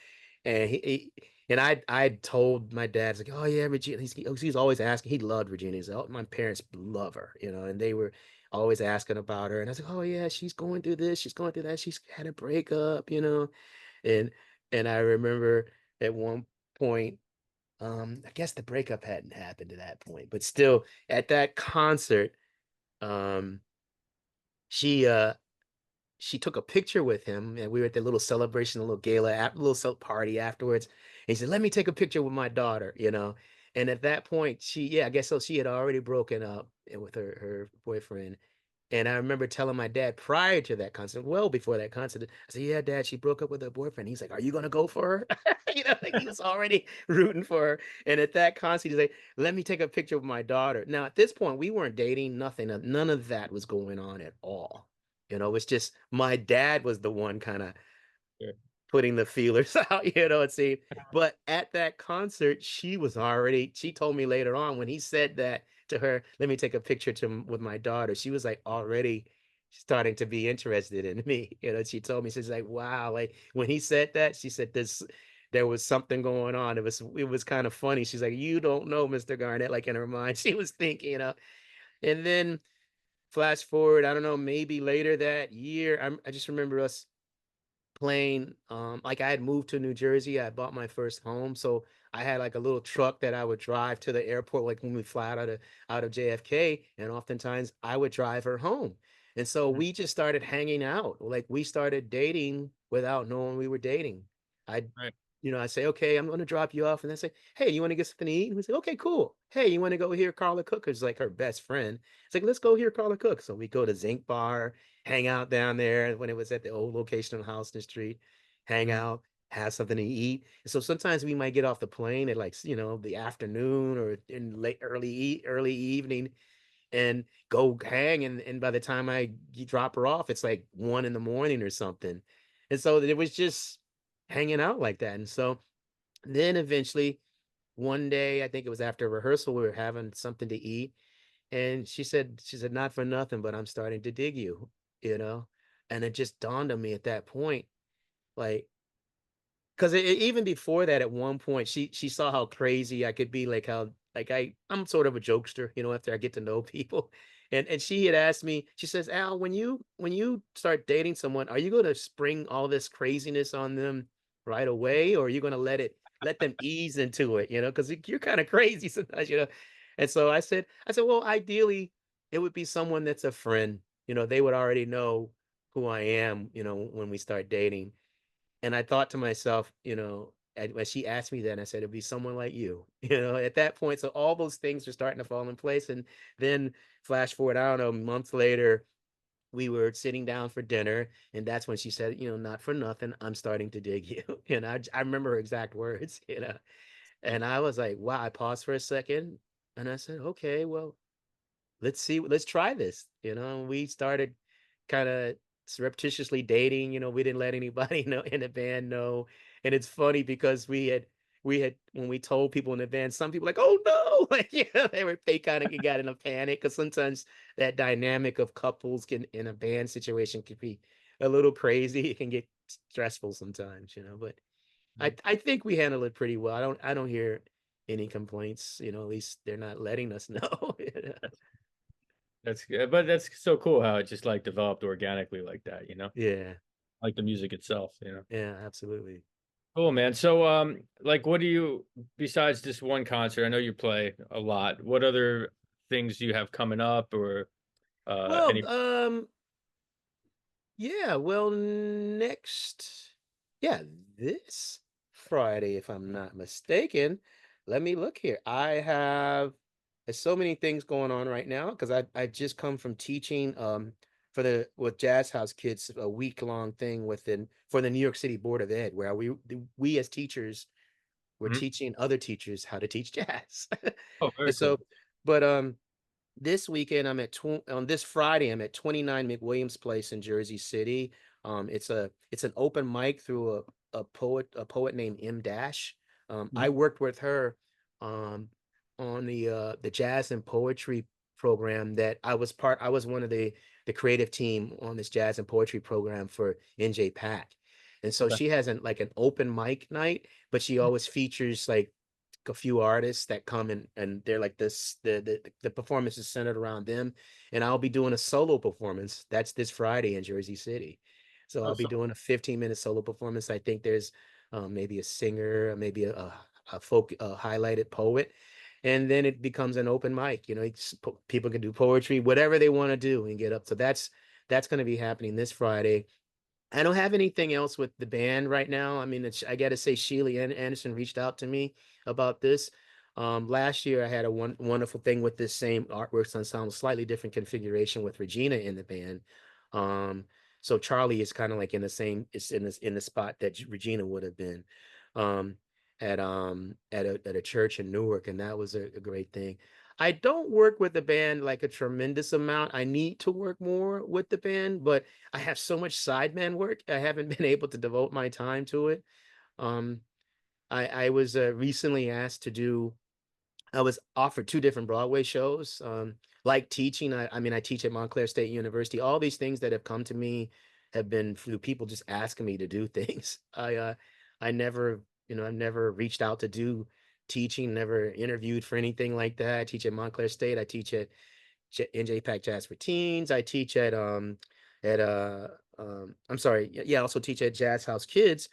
and and I told my dad, it's like, oh yeah, Regina. He's always asking. He loved Regina. He's like, oh, my parents love her, and they were always asking about her, and I was like, oh yeah, she's going through this, she's going through that, she's had a breakup, and and I remember at one point. I guess the breakup hadn't happened at that point, but still at that concert, um, she she took a picture with him, and we were at the little celebration, a little gala, little party afterwards. And he said, "Let me take a picture with my daughter," you know. And at that point, yeah, I guess so. She had already broken up with her boyfriend. And I remember telling my dad prior to that concert, well before that concert, I said, "Yeah, Dad, she broke up with her boyfriend." He's like, "Are you gonna go for her?" Like he was already rooting for her. And at that concert, he's like, "Let me take a picture with my daughter." Now, at this point, we weren't dating, nothing, none of that was going on at all. It's just my dad was the one kind of Sure. putting the feelers out, it seemed. But at that concert, she told me later on when he said that to her, "Let me take a picture with my daughter." She was like already starting to be interested in me. She told me, she's like, "Wow." Like when he said that, she said there was something going on. It was kind of funny. She's like, "You don't know, Mr. Garnett," like in her mind, she was thinking. And then flash forward, I don't know, maybe later that year, I just remember us playing. Like I had moved to New Jersey. I bought my first home, so I had like a little truck that I would drive to the airport, like when we fly out of JFK, and oftentimes I would drive her home. And so Mhm. we just started hanging out. Like we started dating without knowing we were dating. I Right. I say, "Okay, I'm going to drop you off," and I say, "Hey, you want to get something to eat?" And we say, "Okay, cool. Hey, you want to go hear Carla Cook?" Who's like her best friend. It's like, "Let's go hear Carla Cook." So we go to Zinc Bar, hang out down there when it was at the old location on Houston Street, hang Mhm. out, have something to eat. And so sometimes we might get off the plane at like, the afternoon or in late early evening and go hang. And by the time you drop her off, it's like 1 in the morning or something. And so it was just hanging out like that. And so then eventually one day, I think it was after rehearsal, we were having something to eat. And she said, "Not for nothing, but I'm starting to dig you, you know? And it just dawned on me at that point, like, because even before that, at one point, she saw how crazy I could be, like how like I'm sort of a jokester, after I get to know people. And she had asked me, she says, "Al, when you start dating someone, are you gonna spring all this craziness on them right away, or are you gonna let them ease into it, because you're kind of crazy sometimes." And so I said, "Well, ideally, it would be someone that's a friend. They would already know who I am, when we start dating." And I thought to myself, when she asked me that, I said, "It'd be someone like you," at that point. So all those things were starting to fall in place. And then flash forward, I don't know, months later, we were sitting down for dinner. And that's when she said, "Not for nothing, I'm starting to dig you." And I remember her exact words. And I was like, wow, I paused for a second and I said, "Okay, well, let's try this." And we started kind of surreptitiously dating. We didn't let anybody know in the band know. And it's funny because we had when we told people in the band, some people like, "Oh no," like they kind of got in a panic because sometimes that dynamic of couples can in a band situation can be a little crazy. It can get stressful sometimes. But I Mhm. I think we handle it pretty well. I don't hear any complaints. At least they're not letting us know. That's good, but that's so cool how it just like developed organically like that, Yeah. like the music itself. Yeah, absolutely. Cool, man. So, like, what do you besides this one concert? I know you play a lot. What other things do you have coming up, or Well, any? yeah, well, yeah, this Friday, if I'm not mistaken. Let me look here. There's so many things going on right now because I just come from teaching for the with Jazz House Kids a week-long thing for the New York City Board of Ed, where we as teachers were Mhm. teaching other teachers how to teach jazz. Oh, very And cool. so, but this weekend on this Friday I'm at 29 McWilliams Place in Jersey City. It's an open mic through a poet named M Dash. I Mhm. worked with her um on the jazz and poetry program that I was one of the creative team on this jazz and poetry program for NJ Pack. And so Okay. she has like an open mic night, but she always features like a few artists that come and they're like this the performance is centered around them. And I'll be doing a solo performance that's this Friday in Jersey City. So Oh, I'll be so doing a 15-minute solo performance. I think there's maybe a singer, maybe a highlighted poet, and then it becomes an open mic. People can do poetry, whatever they want to do, and get up. So that's going to be happening this Friday. I don't have anything else with the band right now. I mean, I got to say, Sheila Anderson reached out to me about this. Last year, I had a wonderful thing with this same Artworks Ensemble, slightly different configuration with Regina in the band. Um, so Charlie is kind of like in the same, it's in the spot that Regina would have been, um, at a church in Newark, and that was a great thing. I don't work with the band like a tremendous amount. I need to work more with the band, but I have so much sideman work. I haven't been able to devote my time to it. Um, I was recently asked to do. I was offered two different Broadway shows. Like teaching, I mean, I teach at Montclair State University. All these things that have come to me have been through people just asking me to do things. I never, I've never reached out to do teaching, never interviewed for anything like that. I teach at Montclair State. I teach at NJ Jazz for Teens. I teach at I'm sorry, yeah, I also teach at Jazz House Kids,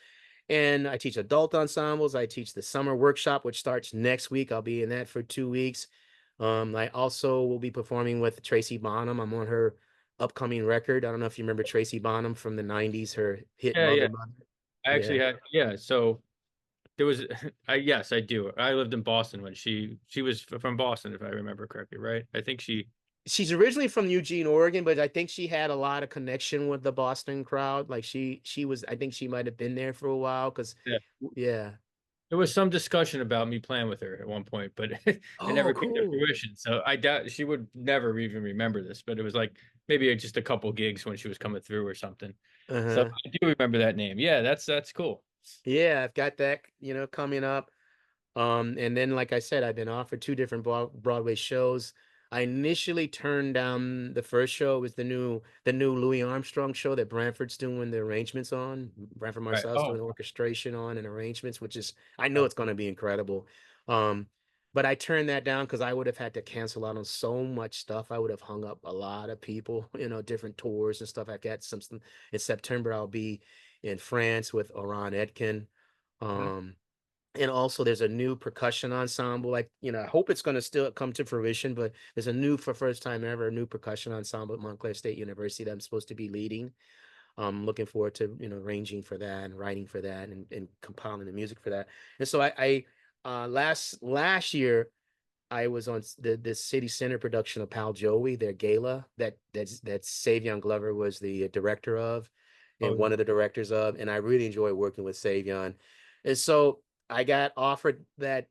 and I teach adult ensembles. I teach the summer workshop, which starts next week. I'll be in that for 2 weeks. I also will be performing with Tracy Bonham. I'm on her upcoming record. I don't know if you remember Tracy Bonham from the 90s, her hit Yeah, yeah. Mother Mother. I Yeah. actually had, yeah. So there was, yes, I do. I lived in Boston when she was from Boston, if I remember correctly, right? I think she, She's originally from Eugene, Oregon, but I think she had a lot of connection with the Boston crowd. Like she was, I think she might have been there for a while because yeah. yeah. There was some discussion about me playing with her at one point, but it Oh, never came to cool. fruition. So I doubt she would never even remember this, but it was like maybe just a couple gigs when she was coming through or something. So Uh-huh. I do remember that name. Yeah, that's cool. Yeah, I've got that, coming up. And then, like I said, I've been offered two different Broadway shows. I initially turned down the first show. It was the new Louis Armstrong show that Branford's doing the arrangements on. Branford Right. Marsalis Oh, doing orchestration on and arrangements, which is I know oh, it's going to be incredible. Um, but I turned that down because I would have had to cancel out on so much stuff. I would have hung up a lot of people, different tours and stuff. I've got some in September. I'll be in France with Oran Etkin. mhm. Um, and also there's a new percussion ensemble. Like, I hope it's going to still come to fruition, but there's a new, for first time ever, a new percussion ensemble at Montclair State University that I'm supposed to be leading. I'm looking forward to, arranging for that and writing for that and compiling the music for that. And so last year I was on the city center production of Pal Joey, their gala that Savion Glover was the director of, and Oh, one of the directors of, and I really enjoy working with Savion. And so I got offered that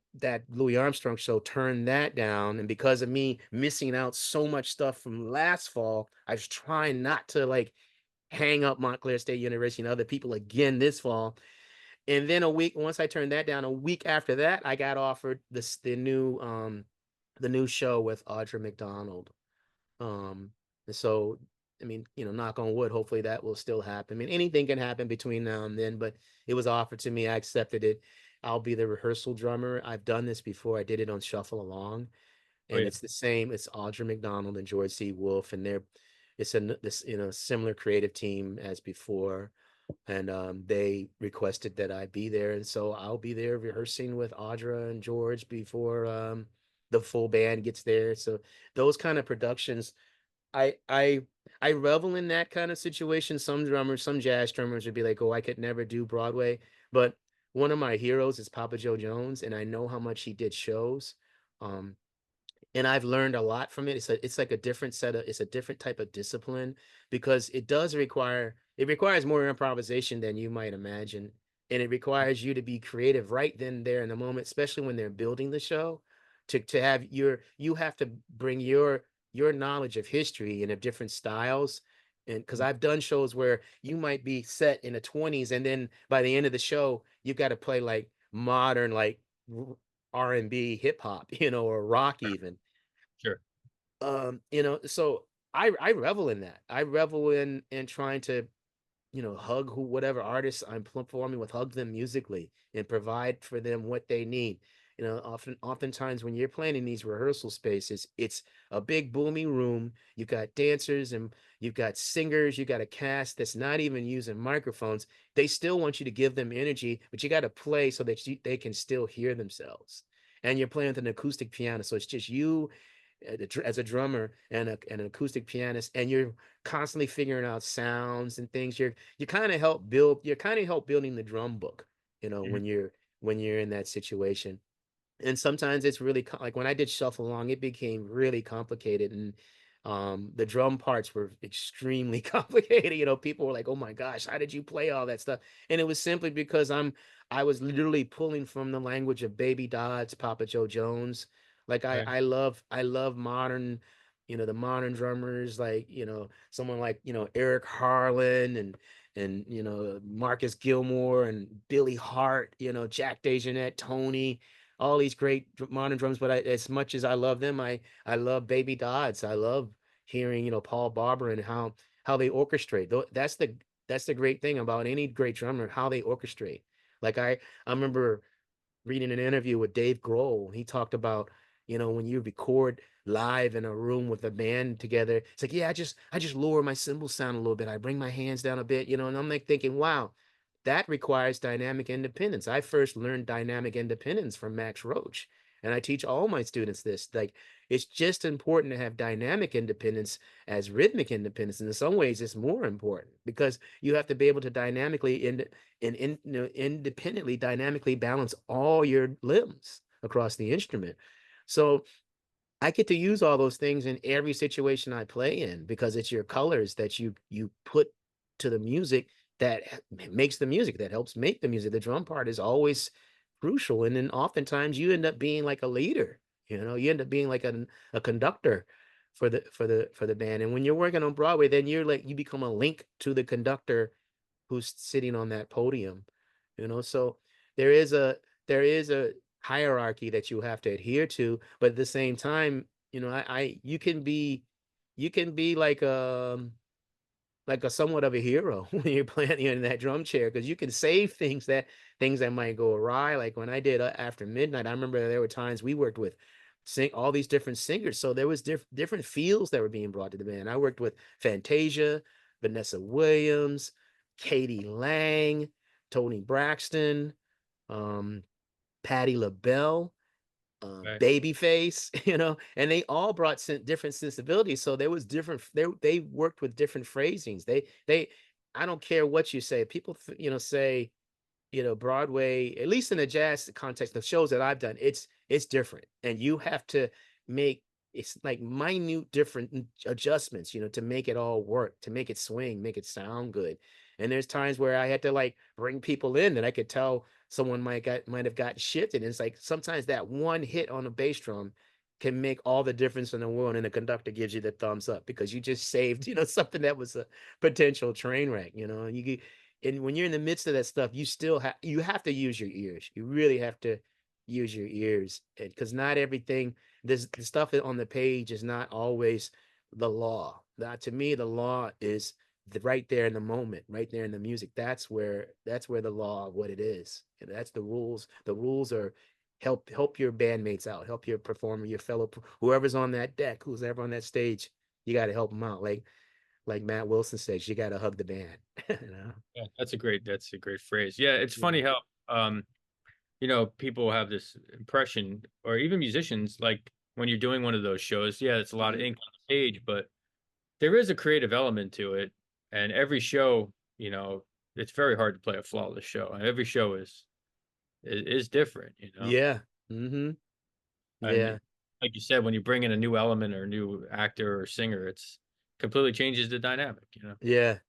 Louis Armstrong show, turned that down, and because of me missing out so much stuff from last fall, I was trying not to like hang up Montclair State University and other people again this fall. And then once I turned that down, a week after that, I got offered the new show with Audra McDonald. And so, I mean, knock on wood, hopefully that will still happen. I mean, anything can happen between now and then, but it was offered to me. I accepted it. I'll be the rehearsal drummer. I've done this before. I did it on Shuffle Along, oh and yeah. it's the same. It's Audra McDonald and George C. Wolfe, and it's this similar creative team as before, and they requested that I be there, and so I'll be there rehearsing with Audra and George before the full band gets there. So those kind of productions, I I I revel in that kind of situation. Some drummers, some jazz drummers would be like, "Oh, I could never do Broadway," but one of my heroes is Papa Joe Jones, and I know how much he did shows. Um, and I've learned a lot from it. It's like it's a different type of discipline because it requires more improvisation than you might imagine. And it requires you to be creative right then there in the moment, especially when they're building the show, to have you have to bring your knowledge of history and of different styles. And because I've done shows where you might be set in the 20s, and then by the end of the show, you've got to play like modern, like R&B, hip hop, or rock even. Sure. So I revel in that. I revel in trying to, hug whatever artists I'm performing with, hug them musically and provide for them what they need. You know, oftentimes when you're playing in these rehearsal spaces, it's a big booming room. You've got dancers and you've got singers, you got a cast that's not even using microphones. They still want you to give them energy, but you got to play so that they can still hear themselves. And you're playing with an acoustic piano, so it's just you as a drummer and an acoustic pianist, and you're constantly figuring out sounds and things. You're kind of help building the drum book, you know, Mhm. when you're in that situation. And sometimes it's really like when I did shuffle along, it became really complicated, and the drum parts were extremely complicated. You know, people were like, "Oh my gosh, how did you play all that stuff?" And it was simply because I was literally pulling from the language of Baby Dodds, Papa Joe Jones. Like Right. I love modern, you know, the modern drummers, like, you know, someone like, you know, Eric Harlan and you know, Marcus Gilmore and Billy Hart, you know, Jack DeJohnette, Tony, all these great modern drums. But as much as I love them, I love Baby Dodds. I love hearing, you know, Paul Barber and how they orchestrate. That's the great thing about any great drummer, how they orchestrate. Like I remember reading an interview with Dave Grohl. He talked about, you know, when you record live in a room with a band together, it's like, yeah, I just lower my cymbal sound a little bit. I bring my hands down a bit, you know, and I'm like thinking, wow, that requires dynamic independence. I first learned dynamic independence from Max Roach. And I teach all my students this. Like, it's just important to have dynamic independence as rhythmic independence. And in some ways, it's more important because you have to be able to you know, independently, dynamically balance all your limbs across the instrument. So I get to use all those things in every situation I play in because it's your colors that you put to the music that makes the music, that helps make the music. The drum part is always crucial, and then oftentimes you end up being like a leader. You know, you end up being like a conductor for the band. And when you're working on Broadway, then you become a link to the conductor who's sitting on that podium. You know, so there is a there is a hierarchy that you have to adhere to, but at the same time, you know, I you can be like a somewhat of a hero when you're playing in that drum chair because you can save things that might go awry. Like when I did After Midnight, I remember there were times we worked with sing all these different singers, so there was different feels that were being brought to the band. I worked with Fantasia, Vanessa Williams, Katie Lang, Tony Braxton, um, Patti LaBelle, Right. Babyface, you know, and they all brought different sensibilities. So there was different. They worked with different phrasings. They. I don't care what you say. People, you know, say, you know, Broadway, at least in the jazz context, the shows that I've done, it's different, and you have to make it's like minute different adjustments, you know, to make it all work, to make it swing, make it sound good. And there's times where I had to like bring people in that I could tell someone might have gotten shifted. And it's like sometimes that one hit on a bass drum can make all the difference in the world, and the conductor gives you the thumbs up because you just saved, you know, something that was a potential train wreck, you know. And when you're in the midst of that stuff, you have to use your ears. You really have to use your ears because not everything the stuff on the page is not always the law. That to me, the law is right there in the moment, right there in the music. That's where the law of what it is. And that's the rules. The rules are help your bandmates out, help your performer, your whoever's on that deck, who's ever on that stage. You got to help them out. Like Matt Wilson says, you got to hug the band. You know? Yeah, that's a great phrase. Yeah, it's Yeah. funny how you know, people have this impression, or even musicians, like when you're doing one of those shows, yeah, it's a lot of Mhm. ink on the page, but there is a creative element to it. And every show, you know, it's very hard to play a flawless show. And every show is different, you know. Yeah. Hmm. And Yeah. like you said, when you bring in a new element or a new actor or singer, it's completely changes the dynamic, you know. Yeah.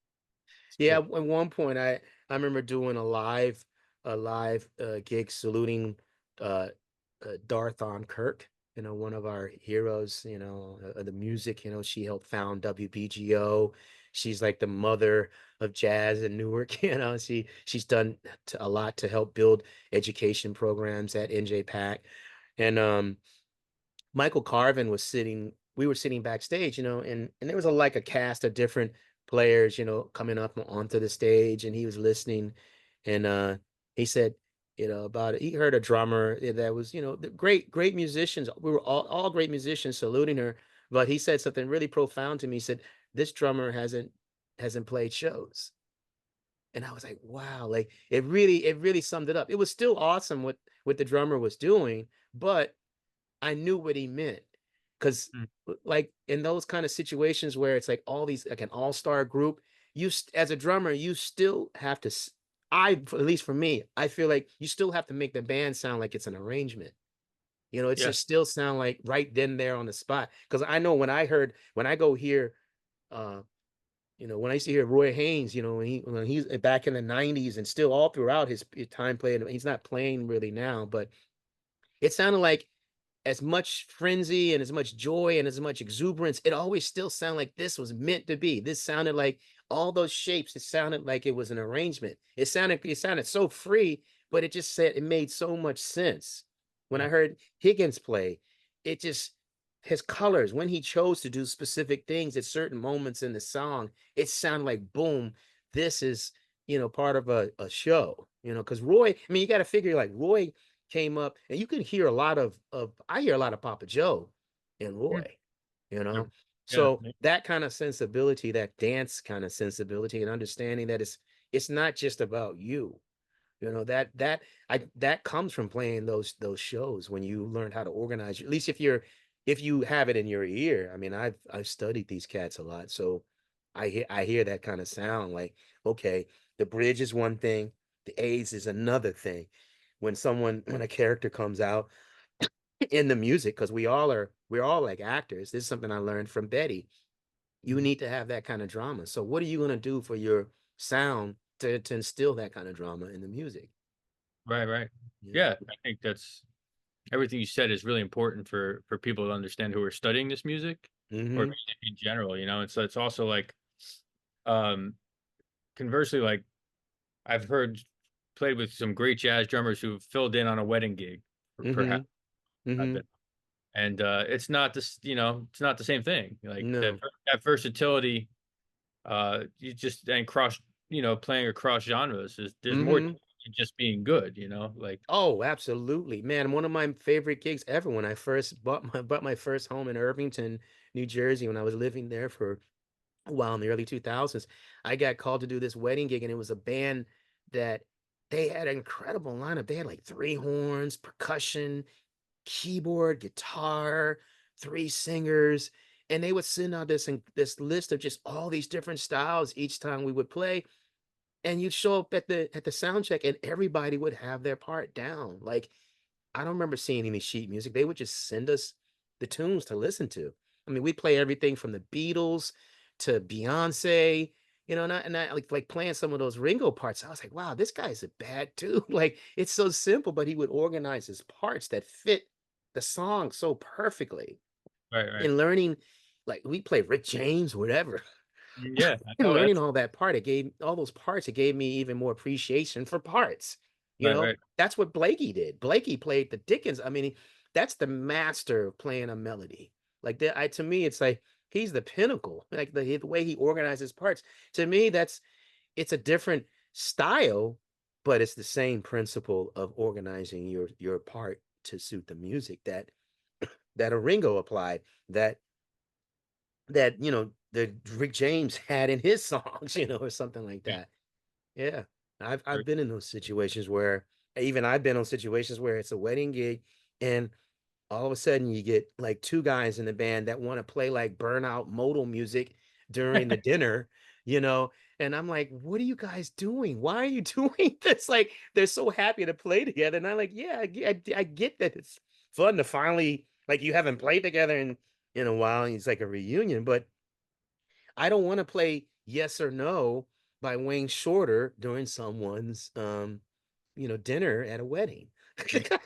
It's Yeah. cool. At one point, I remember doing a live gig saluting uh, Darthon Kirk, you know, one of our heroes, you know, the music. You know, she helped found WBGO. She's like the mother of jazz in Newark. You know, she's done a lot to help build education programs at NJPAC, and Michael Carvin was sitting, we were sitting backstage, you know, and there was like a cast of different players, you know, coming up onto the stage, and he was listening, and he said, about it. He heard a drummer that was, great musicians. We were all great musicians saluting her, but he said something really profound to me. He said, "This drummer hasn't played shows." And I was like, wow, like it really summed it up. It was still awesome what the drummer was doing, but I knew what he meant. Because Mm. like in those kind of situations where it's like all these like an all-star group, as a drummer, you still have to at least for me, I feel like you still have to make the band sound like it's an arrangement. It's Yeah. just still sound like right then there on the spot. Because I know when I go hear uh when I used to hear Roy Haynes, when he's back in the 90s and still all throughout his time playing, he's not playing really now, but it sounded like as much frenzy and as much joy and as much exuberance, it always still sounded like this was meant to be. This sounded like all those shapes, it sounded like it was an arrangement. It sounded so free, but it made so much sense. When Yeah. I heard Higgins play, it just his colors, when he chose to do specific things at certain moments in the song, it sounded like boom, this is part of a show, because Roy, I mean, you got to figure like Roy came up, and you can hear a lot of I hear a lot of Papa Joe and Mm. Roy, you Yeah. know. Yeah. So that kind of sensibility, that dance kind of sensibility, and understanding that it's not just about you. That comes from playing those shows when you learn how to organize. At least if you have it in your ear. I mean, I've studied these cats a lot, so I hear that kind of sound like, okay, the bridge is one thing, the A's is another thing. When a character comes out in the music, because we're all like actors. This is something I learned from Betty. You Mhm. need to have that kind of drama. So what are you going to do for your sound to instill that kind of drama in the music? Right, right. Yeah. Yeah, I think that's everything you said is really important for people to understand who are studying this music or Mm-hmm. music in general, and so it's also like um conversely, like I've heard played with some great jazz drummers who filled in on a wedding gig, Mm-hmm. perhaps I've Mm-hmm. been, and it's not this, it's not the same thing. Like No. that versatility, you just and cross, playing across genres there's more to Mm-hmm. it than just being good, like Oh, absolutely, man. One of my favorite gigs ever when I first bought my first home in Irvington, New Jersey, when I was living there for a while in the early 2000s. I got called to do this wedding gig, and it was a band that they had an incredible lineup. They had like three horns, percussion, keyboard, guitar, three singers, and they would send out this list of just all these different styles each time we would play. And you'd show up at the sound check, and everybody would have their part down. Like, I don't remember seeing any sheet music. They would just send us the tunes to listen to. I mean, we play everything from the Beatles to Beyonce, and I like playing some of those Ringo parts. I was like, wow, this guy's a bad dude. Like, it's so simple, but he would organize his parts that fit the song so perfectly. right, right. And learning, like we play Rick James, whatever. Yeah, I And know learning that's all that part, it gave all those parts, it gave me even more appreciation for parts. right, right, That's what Blakey did. Blakey played the Dickens. I mean, that's the master of playing a melody. Like that, to me, it's like he's the pinnacle. Like the way he organizes parts. To me, it's a different style, but it's the same principle of organizing your part to suit the music that a Ringo applied. That Rick James had in his songs, or something like yeah, that. Yeah. I've right. been in those situations where even I've been on situations where it's a wedding gig, and all of a sudden you get like two guys in the band that want to play like burnout modal music during the dinner, you know, and I'm like, what are you guys doing? Why are you doing this? Like, they're so happy to play together. And I'm like, yeah, I get that it's fun to finally, like, you haven't played together in a while, and it's like a reunion, but I don't want to play Yes or No by Wayne Shorter during someone's dinner at a wedding. Yeah,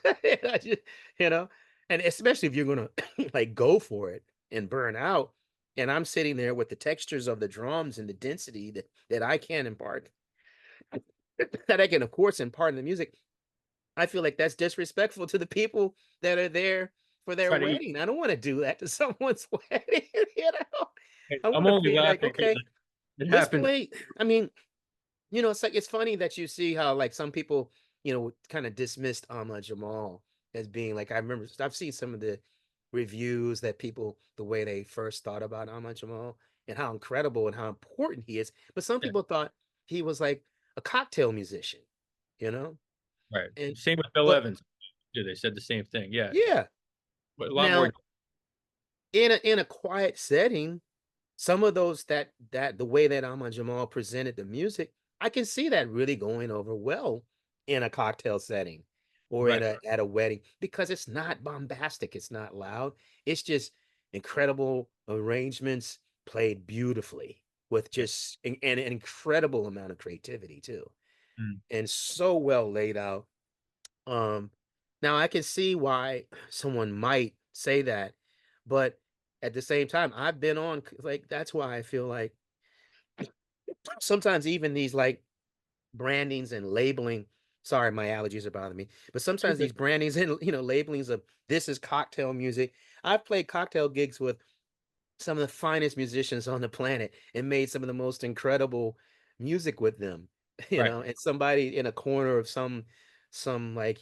I just, you know, and especially if you're gonna like go for it and burn out. And I'm sitting there with the textures of the drums and the density that I can impart, that I can of course impart in the music. I feel like that's disrespectful to the people that are there for their try to eat. wedding. I don't want to do that to someone's wedding, you know. I I'm want to only be like, laughing because okay, it let's happened. play. I mean, it's like it's funny that you see how like some people, kind of dismissed Ahmad Jamal as being like, I remember I've seen some of the reviews that people, the way they first thought about Ahmad Jamal and how incredible and how important he is. But some Yeah. people thought he was like a cocktail musician, you know? Right. And Same with Bill but Evans. Yeah, they said the same thing. Yeah. yeah. But a lot more. Now in a quiet setting, some of those that the way that Ahmad Jamal presented the music, I can see that really going over well in a cocktail setting or Right. at a wedding because it's not bombastic, it's not loud. It's just incredible arrangements played beautifully with Yeah. just an incredible amount of creativity too. Mm. And so well laid out. Um, Now I can see why someone might say that, but at the same time, I've been on like that's why I feel like sometimes even these like brandings and labeling. Sorry, my allergies are bothering me, but You're sometimes good. these brandings and labelings of this is cocktail music. I've played cocktail gigs with some of the finest musicians on the planet and made some of the most incredible music with them, Right. and somebody in a corner of some like,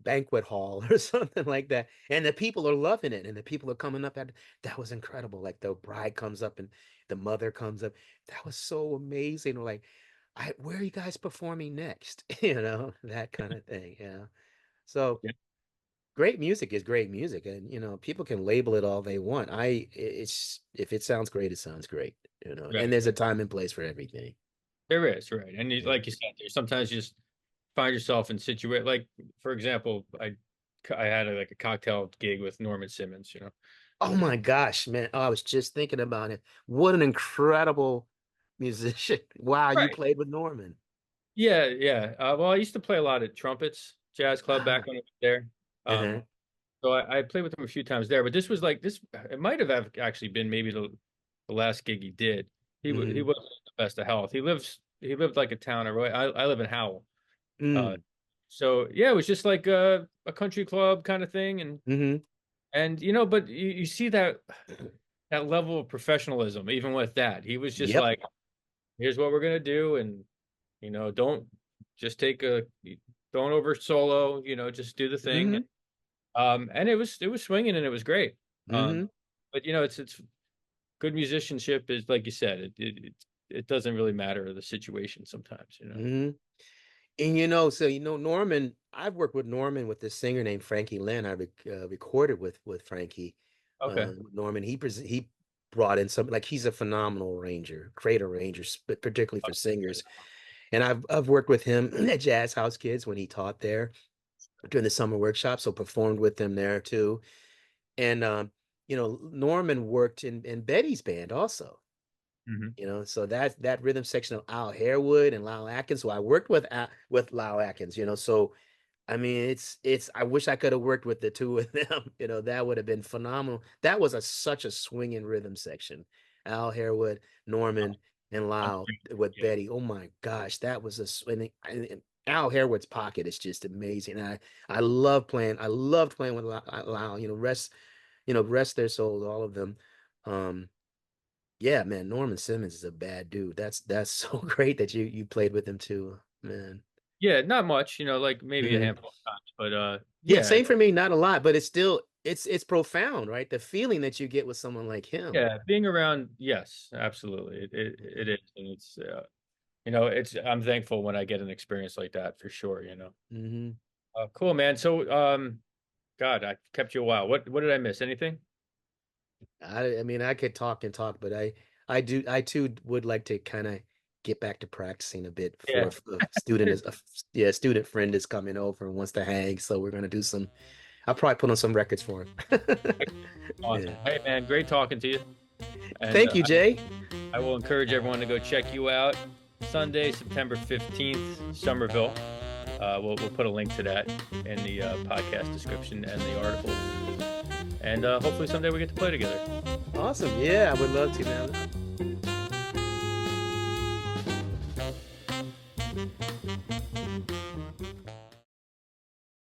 banquet hall or something like that. And the people are loving it and the people are coming up at that was incredible. Like the bride comes up and the mother comes up. That was so amazing. Like, where are you guys performing next? That kind of thing. Yeah. So Yeah. great music is great music, and people can label it all they want. It's if it sounds great, it sounds great, and Right. there's a time and place for everything. There is, right. And Yeah. like you said, there's sometimes you just find yourself in situation like, for example, I had like a cocktail gig with Norman Simmons, you know. Oh my gosh, man. Oh, I was just thinking about it. What an incredible musician. Wow, you Right. played with Norman. Yeah, yeah. Well, I used to play a lot at Trumpets Jazz Club back Ah, when I was there. uh-huh. So I played with him a few times there, but this was like this. It might have actually been maybe the last gig he did. He Hmm. wasn't the best of health. He lived like a town away. I live in Howell. Uh, Mm. so yeah, it was just like a country club kind of thing, Hmm. and but you see that level of professionalism even with that. He was just Yep. like, here's what we're gonna do, and don't just don't over solo, just do the thing. Hmm. And it was swinging and it was great. Um, Hmm. but it's good musicianship is like you said, it doesn't really matter the situation sometimes. Hmm. And so Norman, I've worked with Norman with this singer named Frankie Lynn. recorded with Frankie. Okay. Norman, he brought in some like he's a phenomenal arranger, great arranger, particularly for singers. And I've worked with him at Jazz House Kids when he taught there during the summer workshop, so performed with them there too. And Norman worked in Betty's band also. Hmm. So that rhythm section of Al Harewood and Lyle Atkins. So I worked with Lyle Atkins. So I mean, it's. I wish I could have worked with the two of them. That would have been phenomenal. That was such a swinging rhythm section. Al Harewood, Norman, and Lyle with Yeah. Betty. Oh my gosh, that was a swinging. And Al Harewood's pocket is just amazing. I love playing. I loved playing with Lyle. Rest their souls, all of them. Um, yeah, man, Norman Simmons is a bad dude. That's so great that you played with him too, man. Yeah, not much, like maybe a Hmm. handful of times, but Yeah, yeah, same for me, not a lot, but it's still it's profound, right? The feeling that you get with someone like him. yeah, being around, yes, absolutely, it is, and it's I'm thankful when I get an experience like that for sure. Hmm. Cool, man. So, God, I kept you a while. What did I miss? Anything? I mean, I could talk and talk, but I too would like to kind of get back to practicing a bit for Yeah. a student is a yeah, a student friend is coming over and wants to hang, so we're gonna do some. I'll probably put on some records for him. Awesome. Yeah. Hey, man, great talking to you. And Thank you, Jay. I will encourage everyone to go check you out Sunday, September 15th, Somerville. We'll put a link to that in the podcast description and the article. And hopefully someday we get to play together. Awesome. Yeah, I would love to, man.